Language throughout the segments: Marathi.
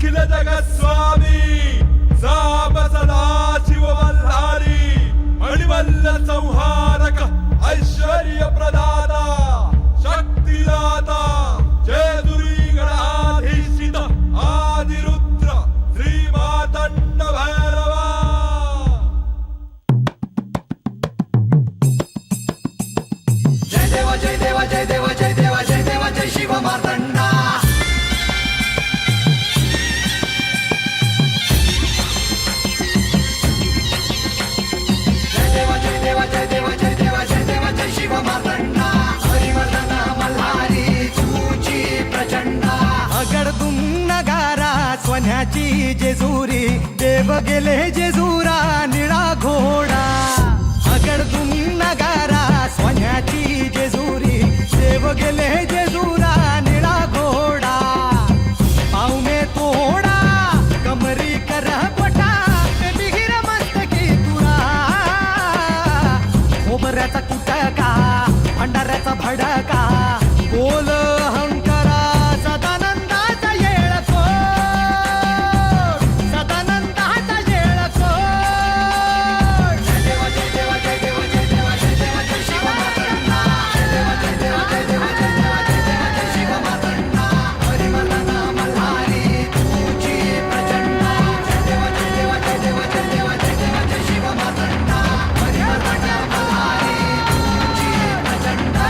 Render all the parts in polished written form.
अखिल जगस्वामी साप सदा शिव मल्हारी मणिमल्ल संहारक ऐश्वर्य प्रदाता शक्तिदाता जयदुरी गणाधीशित आदिरुद्र श्री मातंड भैरवा. जय देवा जय देवा जय देवा जय देवा जय देवा जय शिव मार्तंडा. जय देवा जय देवा जय देवा जय देवा जय देवा जय शिव मार्तंडा. हरिवर्धन मल्हारी तुझी प्रचंडा. अगडदुम नगारा सोन्याची जेजुरी देव गेले जेजुरा निळा घोडा. अगडदुम नगारा सोन्याची जेजुरी देव गेले जेजुरा निळा घोडा. पावमे तोडा कमरी कर पटा बिहिर मस्तकी तुरा. खोबऱ्याचा कुटका भंडाऱ्याचा भडका बोल अहंकारा सदानंदाचा येळको सदानंदाचा येळको. जय देवा जय देवा जय देवा जय देवा जय देवा जय शिव मार्तंडा. जय देवा जय देवा जय देवा जय देवा जय देवा जय शिव मार्तंडा. हरिवर्धन मल्हारी तुझी प्रचंडा. जय देवा जय देवा जय देवा जय देवा जय देवा जय शिव मार्तंडा. हरिवर्धन मल्हारी तुझी प्रचंडा.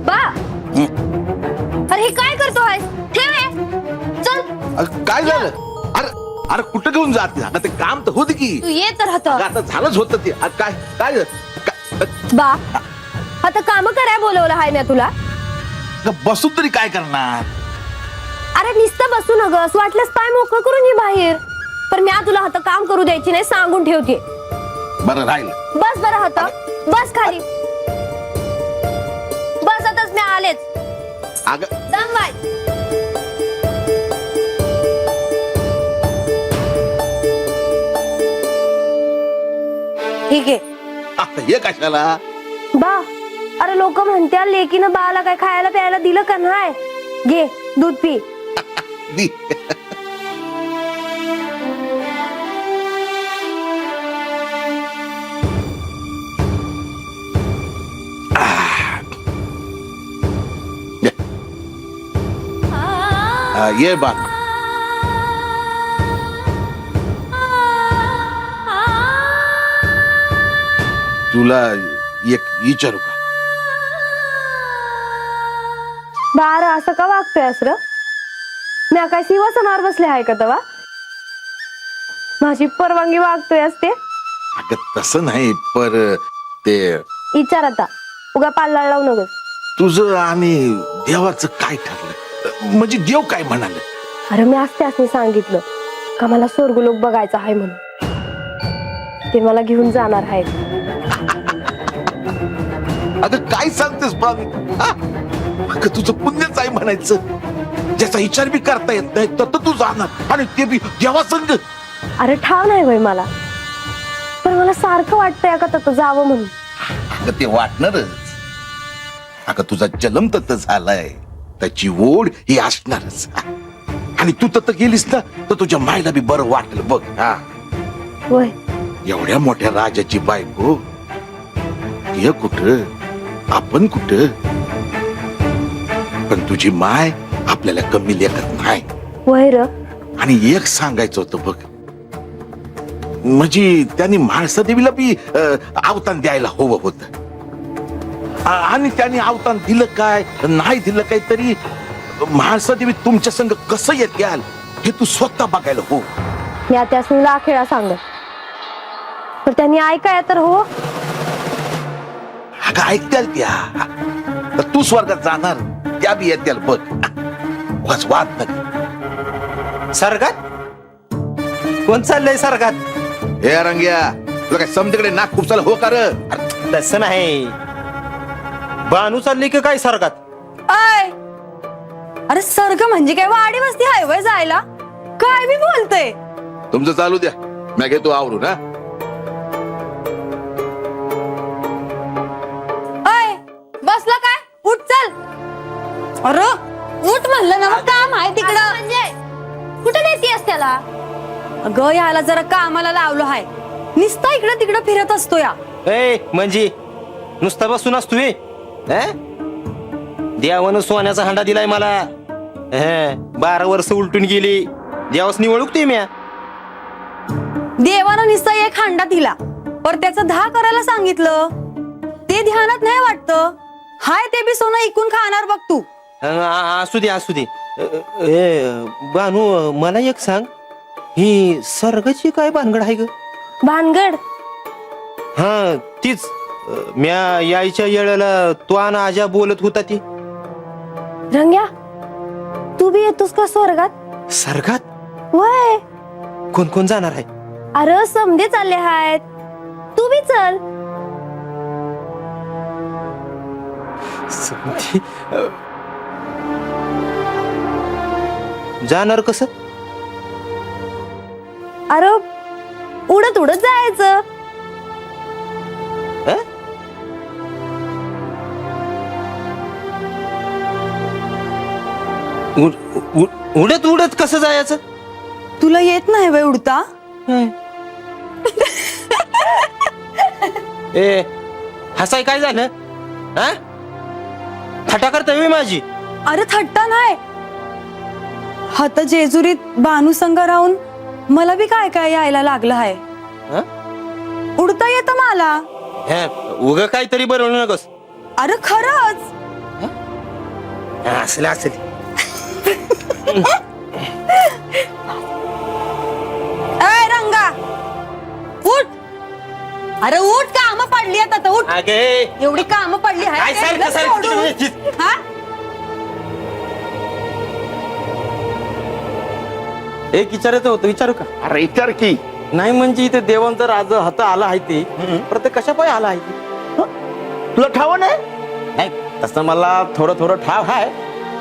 बा अरे हे काय करतोय? ठेव हे. चल काय झालं? अरे अरे कुठं घेऊन जाते? आता ते काम तर होत की. तू ये तर अगं, आता झालंच होतं ते. आता काय काय बा आता काम कराय बोलवलं हाय मी तुला. बसून तरी काय करणार? अरे नुसतं बसू न गस वाटल्यास पाय मोकळं करून ये बाहेर. पण मी तुला आता काम करू द्यायची नाही सांगून ठेवते. बरं राहील. बस बरं होतं. बस खाली बसतच मी आलेच. अगं दम वाय. ठीक आहे आता हे कशाला? बा अरे लोक म्हणत्या लेकीनं बाला काय खायला प्यायला दिलं का नाही. घे दूध पी. दी. ये. ये बात तुला एक विचारू का? बारा असं का वागतोयस र? मी काय सिंहासनावर बसले आहे का तवा? माझी परवानगी वागतोय असते. अगं तसं नाही पर ते विचार आता उगा पाल्ला लावू नकोस. तुझं आणि देवाचं काय ठरलं? म्हणजे देव काय म्हणाले? अरे मी असते सांगितलं का मला स्वर्गलोक बघायचा आहे म्हणून. ते मला घेऊन जाणार आहे. अगं काय सांगतेस बाबी? अगं तुझं पुण्यच आहे म्हणायचं. ज्याचा विचार बी करता येत नाही तर तू जाणार आणि ते बी देवा संग. अरे ठाव नाही होय मला. पण मला सारखं वाटतंय का तसं जावं म्हणून. अगं ते वाटणारच. अगं तुझा जन्म तत झालाय त्याची ओढ ही असणारच. आणि तू तत गेलीस ना तर तुझ्या मायला बी बरं वाटेल बघ. होय एवढ्या मोठ्या राजाची बायको हे कुठं आपण कुठं. पण तुझी माय आपल्याला कमी लेखत नाही. होय र. आणि एक सांगायचं होतं बघ. म्हणजे त्यांनी म्हाळसा देवीला बी अवतान द्यायला हवं होतं. आणि त्यांनी अवतान दिलं काय नाही दिलं काय तरी म्हाळसा देवी तुमच्या संग कसं येत याल हे तू स्वतः बघायला हो. मी त्यासनी लाखेळा सांगत पण त्यांनी ऐकाय तर हो. अगं ऐकत्याल त्या. तर तू स्वर्गात जाणार त्या बी येत्याल बघ. उगाच वाद नका. सर्गात कोण चाललंय सर्गात? हे रंग्या तुला काय समतीकडे नाक खूप चाल हो का र? तसं नाही. बानू चालली की काय सर्गात? अय अरे सर्ग म्हणजे काय वाडी वस्ती हायवे जायला काय मी बोलते. तुमचं चालू द्या, मी घेतो आवरून. हा अय बसला काय? उठ चल. अरे उठ म्हणलं ना, मग काम आहे तिकडं. म्हणजे कुठे देतेस त्याला? अगं याला जरा कामाला लावलं आहे, निस्ता इकडं तिकडं फिरत असतो या. ए म्हणजे नुसता बसून असतोय? देवानं सोन्याचा हांडा दिलाय मला. 12 वर्ष उलटून गेली, देवास निवडूकते म्या. देवानं निस्ता एक हांडा दिला, पर त्याचं 10 करायला सांगितलं. ते ध्यानात नाही वाटतं. हाय ते बी सोनं इकून खाणार बघ तू. असू दे असू दे. बानू मला एक सांग, ही सर्गाची काय भानगड आहे ग? भानगड? हा तीच. म्या यायच्या वेळेला तू आणि आजा बोलत होता ती. रंग्या तू बी येतोस का स्वर्गात? सर्गात? वय कोण कोण जाणार आहे? अरे समधे चालले आहेत, तू बी चल. समधी? जाणार कसं? अरे उडत उडत जायचं. अं? उडत उडत कसं जायचं? तुला येत नाही वय उडता? ए हसाय काय झालं? हा थटा करता माझी? अरे थट्टा नाही, आता जेजुरीत बानू संग राहून मला बी काय काय यायला लागलं आहे. हं? उडता येतं मला. उग काहीतरी बनवू नकोस. अरे खरंच. असले असले. ए रंगा उठ. अरे उठ, काम पडली आहेत आता, उठ. अगे एवढी काम पडली काय आहे सारखं सारखं तुम्ही? हा? एक विचारायचं होतं, विचारू का? अरे विचार की. नाही म्हणजे इथे देवांचं राज हात आला आहे ते, प्रत्येक कशा पाय आला आहे ते? तुला ठाव नाही? नाही तसं मला थोडं थोडं ठाव आहे,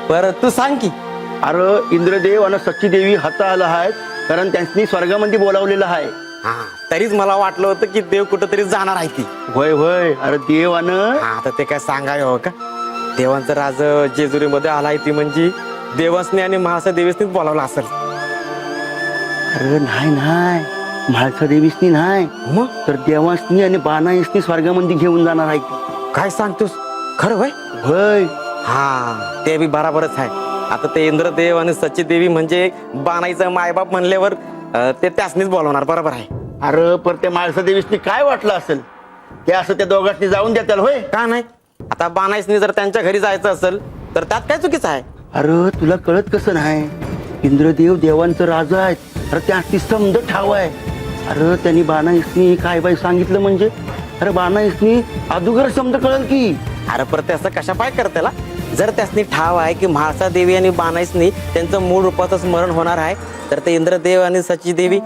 पर तू सांग की. अरे इंद्रदेव आणि सच्ची देवी हाता आला आहेत, कारण त्यांनी स्वर्गामध्ये बोलावलेलं आहे. हा तरीच मला वाटलं होतं की देव कुठंतरी जाणार आहे ती. होय होय, अरे देवानं हा तर ते काय सांगाय हो का? देवांचं राज जेजुरीमध्ये आला आहे ती म्हणजे देवासने आणि महासा देवीसनीच बोलावलं असेल. अरे नाही म्हाळसा देवीसनी नाही, मग तर देवासनी आणि बाणाईसनी स्वर्गामध्ये घेऊन जाणार आहे. काय सांगतोस? खरं भाई? होय हा ते बी बराबरच आहे. आता ते इंद्रदेव आणि सच्ची देवी म्हणजे बाणाईचं मायबाप म्हणल्यावर ते त्यासनीच बोलवणार. बरोबर आहे. अरे पर त्या म्हाळसा देवीसनी काय वाटलं असेल, ते असं त्या दोघांनी जाऊन देताल होय? का नाही? आता बाणाईसनी जर त्यांच्या घरी जायचं असेल तर त्यात काय चुकीचं आहे? अरे तुला कळत कसं नाही, इंद्रदेव देवांचं राजा आहेत, अरे त्याची समज ठाव आहे. अरे त्यांनी बाणाईसनी काय बाई सांगितलं म्हणजे, अरे बाणाईसनी अदुगर समज कळल की. अरे परत असं कशा पाय करतेला? जर त्यासनी ठाव आहे की म्हाळसा देवी आणि बाणाईसनी त्यांचं मूळ रूपाचं स्मरण होणार आहे, तर ते इंद्रदेव आणि सच्ची देवी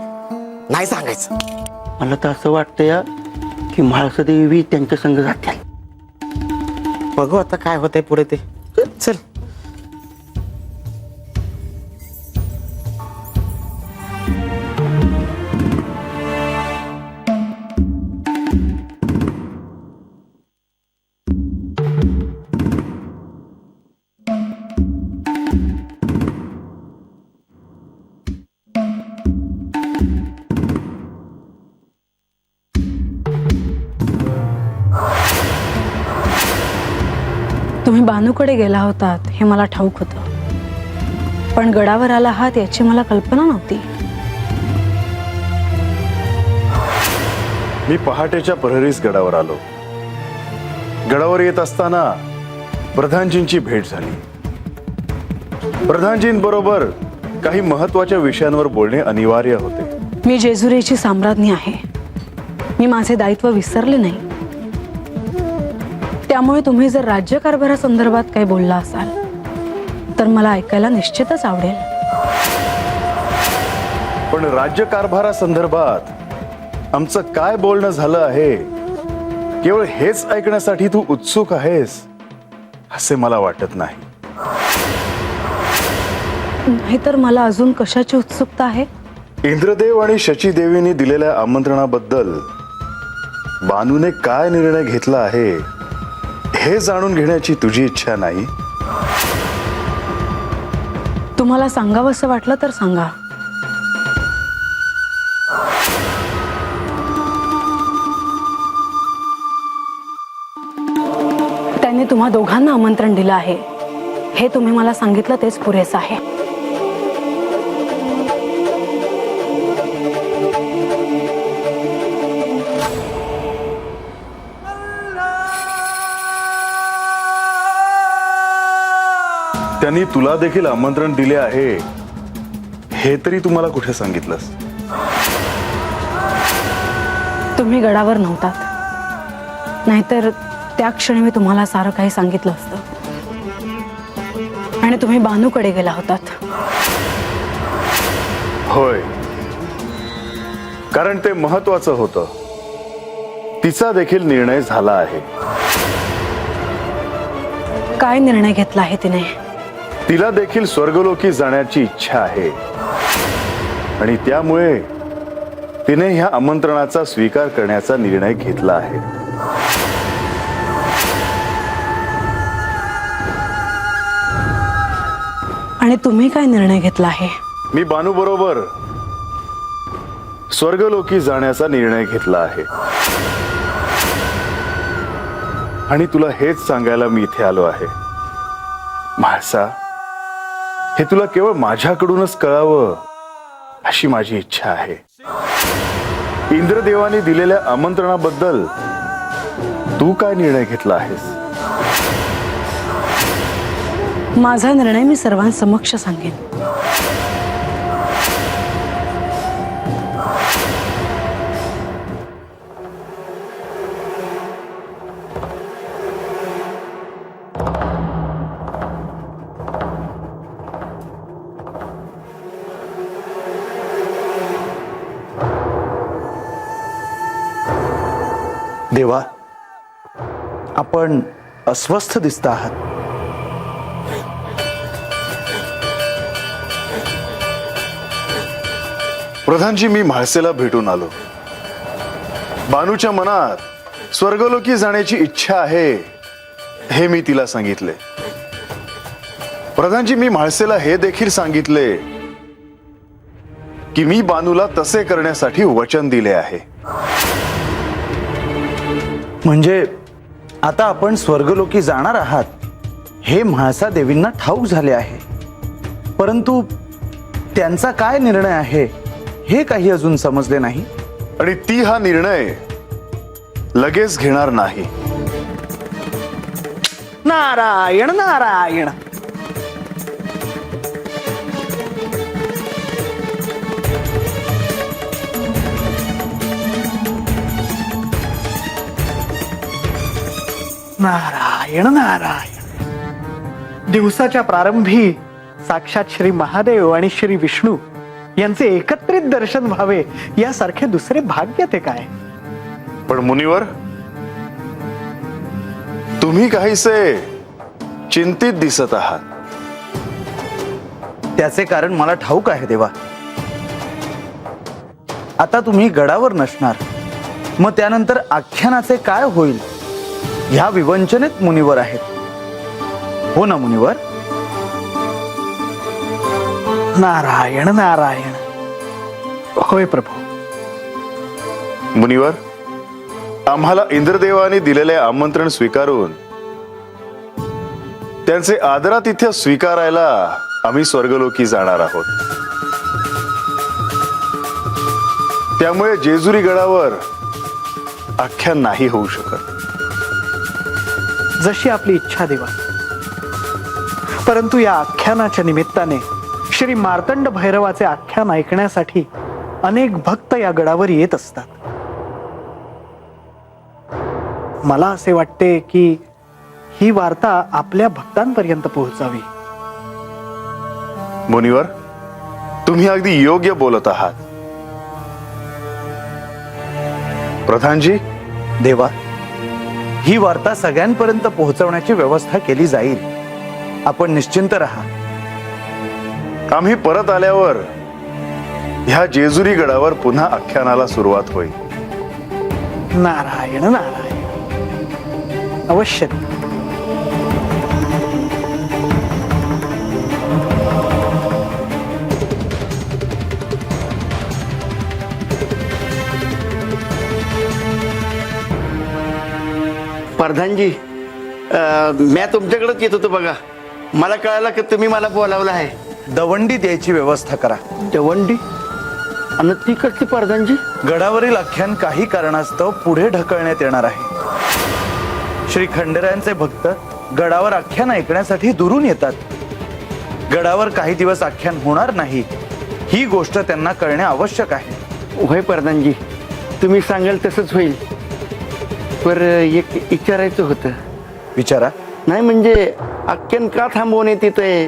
नाही सांगायचं. मला तर असं वाटतंय की म्हाळसा देवी त्यांच्या संग जातील. बघू आता काय होतंय पुढे ते. चल. तुम्ही बानूकडे गेला होतात हे मला ठाऊक होतं, पण गडावर आला आहात याची मला कल्पना नव्हती. मी पहाटेच्या प्रहरीस गडावर आलो. गडावर येत असताना प्रधानजींची भेट झाली. प्रधानजींबरोबर काही महत्वाच्या विषयांवर बोलणे अनिवार्य होते. मी जेजुरीची साम्राज्ञी आहे, मी माझे दायित्व विसरले नाही. त्यामुळे तुम्ही जर राज्यकारभारासंदर्भात काही बोलला असाल तर मला ऐकायला निश्चितच आवडेल. पण राज्यकारभारासंदर्भात आमचं काय बोलणं झालं आहे, केवळ हेच ऐकण्यासाठी तू उत्सुक आहेस असे मला वाटत नाही. नाहीतर मला अजून कशाची उत्सुकता आहे? इंद्रदेव आणि शची देवींनी दिलेल्या आमंत्रणाबद्दल बानूने काय निर्णय घेतला आहे हे जाणून घेण्याची तुझी इच्छा नाही? तुम्हाला सांगावं असं वाटलं तर सांगा. त्यांनी तुम्हा दोघांना आमंत्रण दिलं आहे हे तुम्ही मला सांगितलं तेच पुरेसं आहे. त्यांनी तुला देखील आमंत्रण दिले आहे हे तरी तुम्हाला कुठे सांगितलंस? तुम्ही गडावर नव्हतात, नाहीतर त्या क्षणी मी तुम्हाला सारं काही सांगितलं असतं. आणि तुम्ही बानूकडे गेला होतात. होय, कारण ते महत्वाचं होतं. तिचा देखील निर्णय झाला आहे. काय निर्णय घेतला आहे तिने? तिला देखील स्वर्गलोकी जाण्याची इच्छा आहे आणि त्यामुळे तिने ह्या आमंत्रणाचा स्वीकार करण्याचा निर्णय घेतला आहे. आणि तुम्ही काय निर्णय घेतला आहे? मी बानू बरोबर स्वर्गलोकी जाण्याचा निर्णय घेतला आहे आणि तुला हेच सांगायला मी इथे आलो आहे. म्हाळसा, हे तुला केवळ माझ्याकडूनच कळावं अशी माझी इच्छा आहे. इंद्रदेवाने दिलेल्या आमंत्रणाबद्दल तू काय निर्णय घेतला आहेस? माझा निर्णय मी सर्वांसमक्ष सांगेन. देवा, आपण अस्वस्थ दिसत आहात. प्रधानजी, मी म्हाळसेला भेटून आलो. बानूच्या मनात स्वर्गलोकी जाण्याची इच्छा आहे हे मी तिला सांगितले. प्रधानजी, मी म्हाळसेला हे देखील सांगितले की मी बानूला तसे करण्यासाठी वचन दिले आहे. म्हणजे आता आपण स्वर्गलोकी जाणार आहात हे म्हाळसा देवींना ठाऊक झाले आहे, परंतु त्यांचा काय निर्णय आहे हे काही अजून समजले नाही. आणि ती हा निर्णय लगेच घेणार नाही. नारायण नारायण. नारायण नारायण. दिवसाच्या प्रारंभी साक्षात श्री महादेव आणि श्री विष्णू यांचे एकत्रित दर्शन व्हावे यासारखे दुसरे भाग्य ते काय. पण मुनिवर, तुम्ही काहीसे चिंतित दिसत आहात. त्याचे कारण मला ठाऊक आहे देवा. आता तुम्ही गडावर नसणार, मग त्यानंतर आख्यानाचे काय होईल ह्या विवंचनेत मुनिवर आहेत. हो ना मुनिवर? नारायण नारायण. होय प्रभू. मुनिवर, आम्हाला इंद्रदेवाने दिलेले आमंत्रण स्वीकारून त्यांचे आदरातिथ्य स्वीकारायला आम्ही स्वर्गलोकी जाणार आहोत. त्यामुळे जेजुरी गडावर आख्यान नाही होऊ शकत. जशी आपली इच्छा देवा. परंतु या आख्यानाच्या निमित्ताने श्री मार्तंड भैरवाचे आख्यान ऐकण्यासाठी अनेक भक्त या गडावर येत असतात. मला असे वाटते की ही वार्ता आपल्या भक्तांपर्यंत पोहोचावी. मुनिवर, तुम्ही अगदी योग्य बोलत आहात. प्रधानजी, देवा, ही वार्ता सगळ्यांपर्यंत पोहोचवण्याची व्यवस्था केली जाईल. आपण निश्चिंत राहा. आम्ही परत आल्यावर ह्या जेजुरी गडावर पुन्हा आख्यानाला सुरुवात होईल. नारायण नारायण. अवश्य. प्रधानजी, मी तुमच्याकडेच येत होतो बघा. मला कळालं की तुम्ही मला बोलावलं आहे. दवंडी द्यायची व्यवस्था करा. दवंडी? आणि ती कसली प्रधानजी? गडावरील आख्यान काही कारणास्तव पुढे ढकलण्यात येणार आहे. श्री खंडेरायांचे भक्त गडावर आख्यान ऐकण्यासाठी दुरून येतात. गडावर काही दिवस आख्यान होणार नाही ही गोष्ट त्यांना कळणे आवश्यक आहे. होय प्रधानजी, तुम्ही सांगाल तसंच होईल. पर एक विचारायचं होतं. विचारा. नाही म्हणजे आख्यान का थांबवण्यात येतंय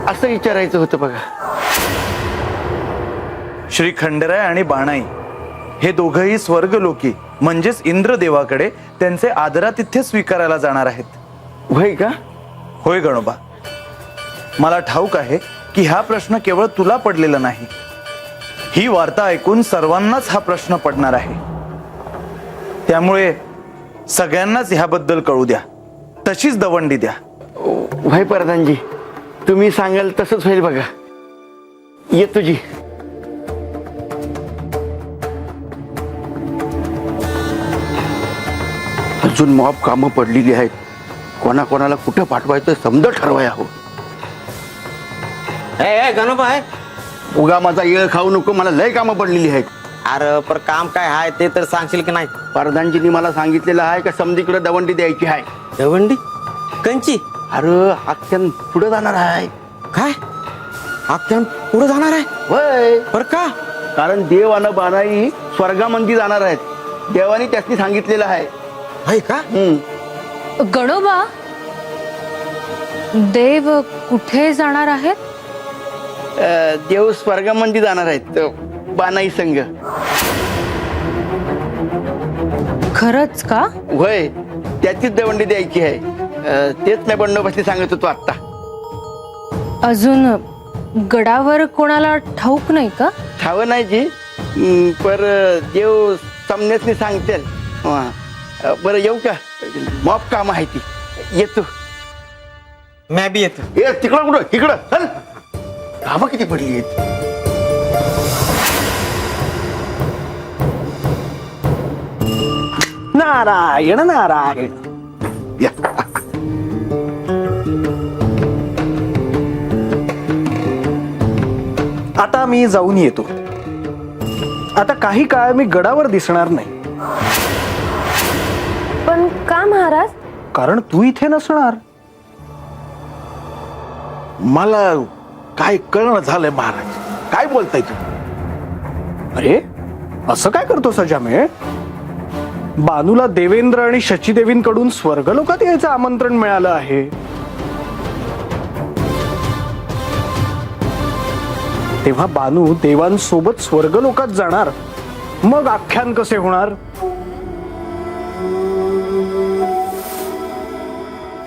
असं विचारायचं होतं बघा. श्री खंडेराय आणि बाणाई हे दोघंही स्वर्गलोकी म्हणजेच इंद्रदेवाकडे त्यांचे आदरातिथ्य स्वीकारायला जाणार आहेत. होय का? होय गणोबा, मला ठाऊक आहे की हा प्रश्न केवळ तुला पडलेला नाही. ही वार्ता ऐकून सर्वांनाच हा प्रश्न पडणार आहे. त्यामुळे सगळ्यांनाच ह्याबद्दल कळू द्या. तशीच दवंडी द्या. होय प्रधानजी, तुम्ही सांगाल तसंच होईल बघा. येतो जी. अजून मॉब कामं पडलेली आहेत. कोणाकोणाला कुठं पाठवायचं समजा ठरवाय हवं. गणोबा आहे. उगा माझा येळ खाऊ नको, मला लय कामं पडलेली आहेत. अरे पर काम काय आहे ते तर सांगशील की नाही? प्रधानजींनी मला सांगितलेलं आहे का समधीकडे दवंडी द्यायची आहे. दवंडी कंची? अरे आख्यान पुढे जाणार आहे. काय आख्यान पुढे जाणार आहे? होय, पर का? कारण देव आणि बानाई स्वर्गामध्ये जाणार आहेत. देवानी त्यासनी सांगितलेलं आहे. आहे का? गणोबा, देव कुठे जाणार आहेत? देव स्वर्गामध्ये जाणार आहेत बानाई संघ. खरंच का? होय, त्याचीच दवंडी द्यायची आहे. तेच मी बंडोबस्ती सांगत होतो आता. अजून गडावर कोणाला ठाऊक नाही का? ठाव नाही जी, पर देव समण्यासनी सांगतील. बरं येऊ का? मॉप काम आहे ती. येतो. मी बी येतो. ए तिकडं कुठं? इकडं चल. कामं किती पडली आहेत. नारायण नारायण. या. आता मी जाऊन येतो. आता काही काळ मी गडावर दिसणार नाही. पण का महाराज? कारण तू इथे नसणार. मला काय कळणं झालंय महाराज. काय बोलताय तू? अरे असं काय करतो सजामे? बानूला देवेंद्र आणि शचीदेवींकडून स्वर्गलोकात यायचं आमंत्रण मिळालं आहे. तेव्हा बानू देवांसोबत स्वर्गलोकात जाणार, मग आख्यान कसे होणार?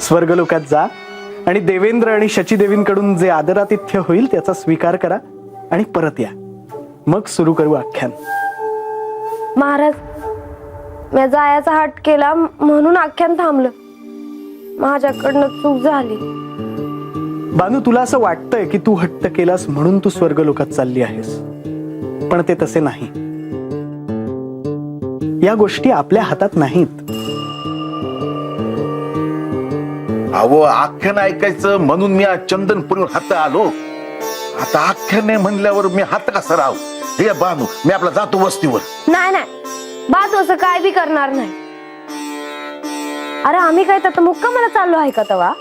स्वर्गलोकात जा आणि देवेंद्र आणि शचीदेवींकडून जे आदरातिथ्य होईल त्याचा स्वीकार करा आणि परत या. मग सुरू करू आख्यान. महाराज, मी जायचा हट केला म्हणून आख्यान थांबलं. माझ्याकडनं चूक झाली. बानू, तुला असं वाटतंय की तू हट्ट केलास म्हणून तू स्वर्गलोकात चालली आहेस, पण ते तसे नाही. या गोष्टी आपल्या हातात नाहीत. अहो, आख्यान ऐकायचं म्हणून मी आज चंदनपुरीवर हात आलो. आता आख्यान नाही म्हणल्यावर मी हात कसा राहू? हे बानू, मी आपला जातो वस्तीवर. नाही नाही, बात असं काय बी करणार नाही. अरे आम्ही काय तर मुक्कामाला चाललो आहे का तवा?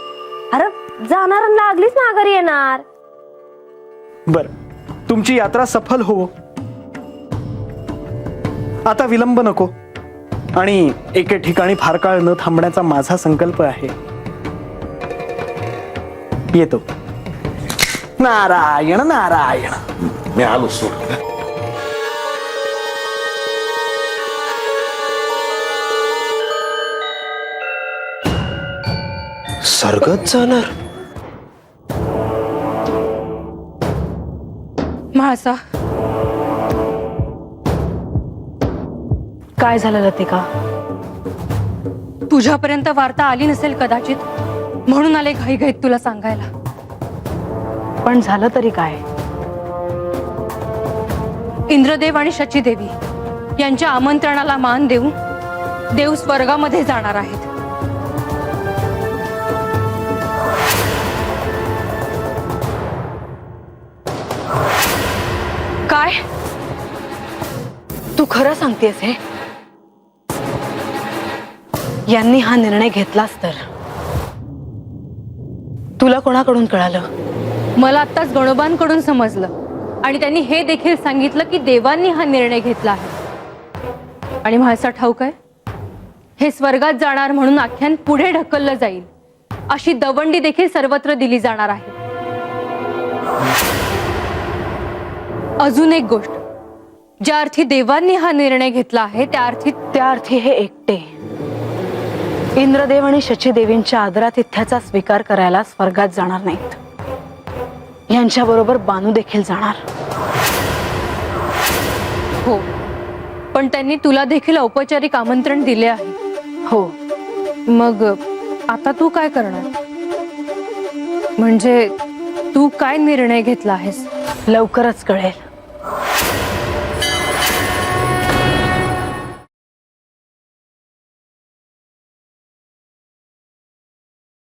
अरे जाणार आणि लागलीच माघारी येणार. बर, तुमची यात्रा सफल हो. आता विलंब नको आणि एके ठिकाणी फार काळ न थांबण्याचा माझा संकल्प आहे. येतो. नारायण नारायण. मी आलो सोड. स्वर्गात जाणार? म्हाळसा, काय झालं लतिका? तुझ्यापर्यंत वार्ता आली नसेल कदाचित, म्हणून आले घाईघाईत तुला सांगायला. पण झालं तरी काय? इंद्रदेव आणि शचीदेवी यांच्या आमंत्रणाला मान देऊन देव स्वर्गामध्ये जाणार आहेत. काय? तू खरं सांगतेस हे? यांनी हा निर्णय घेतलास तर तुला कोणाकडून कळालं? मला आत्ताच गणोबांकडून समजलं आणि त्यांनी हे देखील सांगितलं की देवांनी हा निर्णय घेतला आहे. आणि म्हाळसा ठाऊक आहे, हे स्वर्गात जाणार म्हणून आख्यान पुढे ढकललं जाईल अशी दवंडी देखील सर्वत्र दिली जाणार आहे. अजून एक गोष्ट, ज्या अर्थी देवांनी हा निर्णय घेतला आहे त्या अर्थी हे एकटे इंद्रदेव आणि शचीदेवींच्या आदरातिथ्याचा स्वीकार करायला स्वर्गात जाणार नाहीत. यांच्याबरोबर बानू देखील जाणार. हो, पण त्यांनी तुला देखील औपचारिक आमंत्रण दिले आहे. हो. मग आता तू काय करणार? म्हणजे तू काय निर्णय घेतला आहेस? लवकरच कळेल.